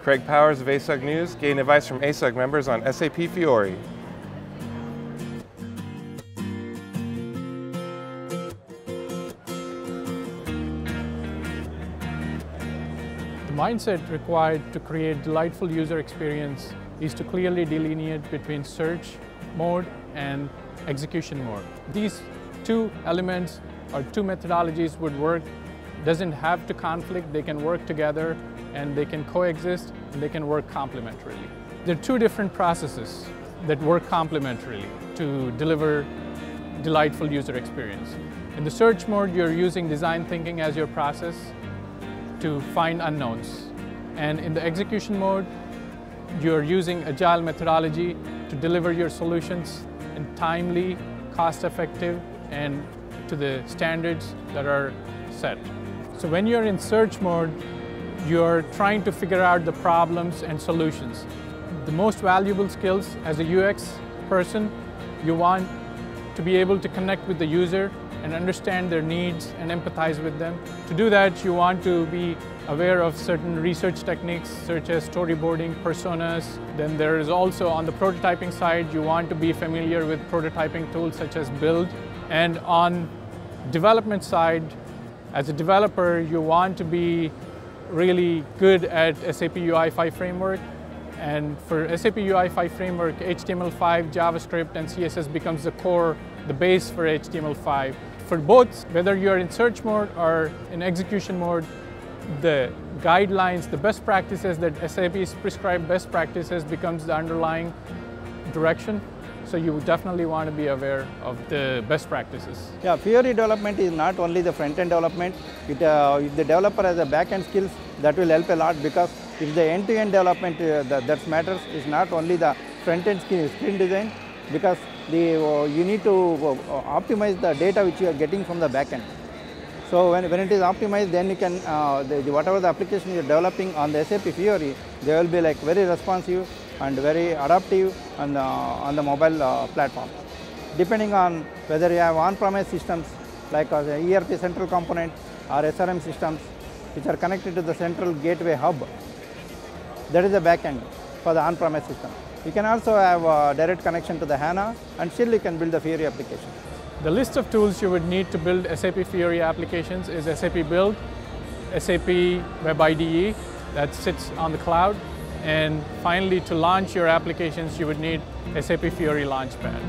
Craig Powers of ASUG News, gain advice from ASUG members on SAP Fiori. The mindset required to create delightful user experience is to clearly delineate between search mode and execution mode. These two elements or two methodologies would work, doesn't have to conflict, they can work together and they can coexist and they can work complementarily. There are two different processes that work complementarily to deliver delightful user experience. In the search mode, you're using design thinking as your process to find unknowns. And in the execution mode, you're using agile methodology to deliver your solutions in timely, cost-effective, and to the standards that are set. So when you're in search mode, you're trying to figure out the problems and solutions. The most valuable skills as a UX person, you want to be able to connect with the user and understand their needs and empathize with them. To do that, you want to be aware of certain research techniques such as storyboarding, personas. Then there is also on the prototyping side, you want to be familiar with prototyping tools such as Build. And on development side, as a developer, you want to be really good at SAP UI5 framework. And for SAP UI5 framework, HTML5, JavaScript, and CSS becomes the core, the base for HTML5. For both, whether you're in search mode or in execution mode, the guidelines, the best practices that SAP's prescribed best practices becomes the underlying direction. So you definitely want to be aware of the best practices. Yeah, Fiori development is not only the front-end development. If the developer has a back-end skills, that will help a lot, because if the end-to-end development that matters is not only the front-end screen design, because you need to optimize the data which you are getting from the back-end. So when it is optimized, then you can, whatever the application you are developing on the SAP Fiori, they will be like very responsive and very adaptive on the mobile platform. Depending on whether you have on-premise systems like the ERP central component or SRM systems which are connected to the central gateway hub, that is the backend for the on-premise system. You can also have a direct connection to the HANA, and still you can build the Fiori application. The list of tools you would need to build SAP Fiori applications is SAP Build, SAP Web IDE that sits on the cloud, and finally to launch your applications you would need SAP Fiori Launchpad.